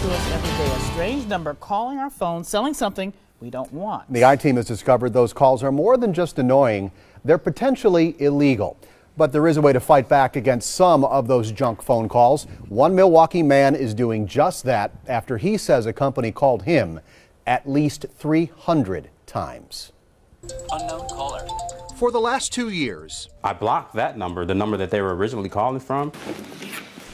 to us every day. A strange number calling our phone, selling something we don't want. The I-Team has discovered those calls are more than just annoying. They're potentially illegal. But there is a way to fight back against some of those junk phone calls. One Milwaukee man is doing just that after he says a company called him at least 300 times. Unknown caller. For the last 2 years, I blocked that number, the number that they were originally calling from.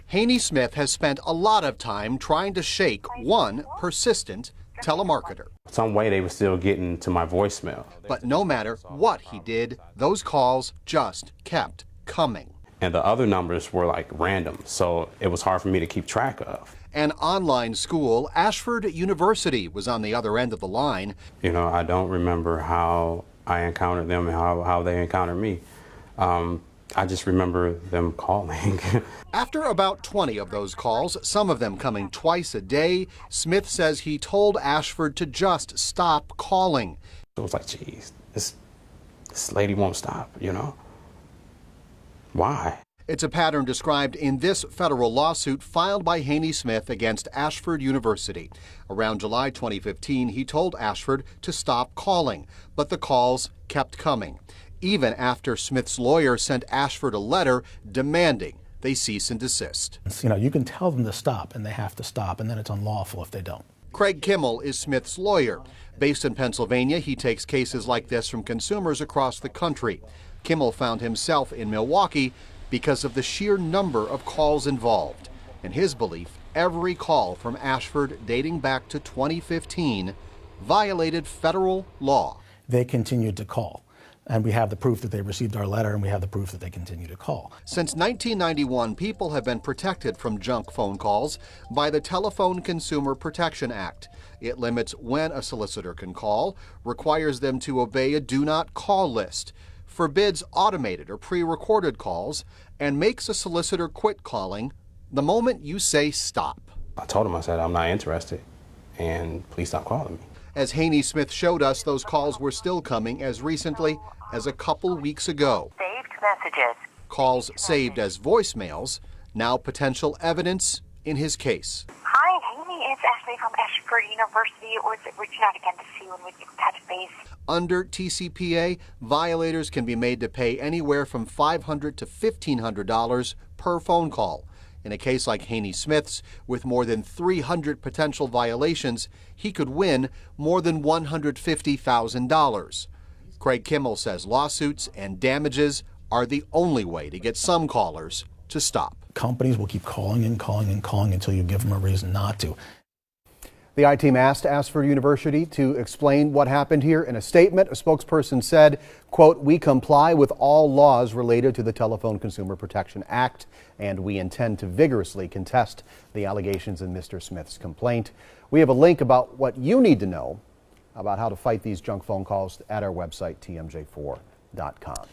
Haynie Smith has spent a lot of time trying to shake one persistent telemarketer. Some way they were still getting to my voicemail. But no matter what he did, those calls just kept coming. And the other numbers were like random, so it was hard for me to keep track of. An online school, Ashford University, was on the other end of the line. You know, I don't remember how I encountered them and how they encountered me. I just remember them calling. After about 20 of those calls, some of them coming twice a day, Smith says he told Ashford to just stop calling. It was like, geez, this lady won't stop, you know? Why? It's a pattern described in this federal lawsuit filed by Haynie Smith against Ashford University. Around July 2015, he told Ashford to stop calling, but the calls kept coming, even after Smith's lawyer sent Ashford a letter demanding they cease and desist. You know, you can tell them to stop, and they have to stop, and then it's unlawful if they don't. Craig Kimmel is Smith's lawyer. Based in Pennsylvania, he takes cases like this from consumers across the country. Kimmel found himself in Milwaukee because of the sheer number of calls involved. In his belief, every call from Ashford dating back to 2015 violated federal law. They continued to call, and we have the proof that they received our letter, and we have the proof that they continue to call. Since 1991, people have been protected from junk phone calls by the Telephone Consumer Protection Act. It limits when a solicitor can call, requires them to obey a do not call list, forbids automated or pre-recorded calls, and makes a solicitor quit calling the moment you say stop. I told him, I said, I'm not interested, and please stop calling me. As Haynie Smith showed us, those calls were still coming as recently as a couple weeks ago. Saved messages. Calls saved as voicemails, now potential evidence in his case. Hi, Haynie. It's Ashley from Ashford University. Was reaching out again to see when we can touch base. Under TCPA, violators can be made to pay anywhere from $500 to $1,500 per phone call. In a case like Haynie Smith's, with more than 300 potential violations, he could win more than $150,000. Craig Kimmel says lawsuits and damages are the only way to get some callers to stop. Companies will keep calling and calling and calling until you give them a reason not to. The I-Team asked Ashford University to explain what happened here. In a statement, a spokesperson said, quote, "We comply with all laws related to the Telephone Consumer Protection Act, and we intend to vigorously contest the allegations in Mr. Smith's complaint." We have a link about what you need to know about how to fight these junk phone calls at our website, tmj4.com.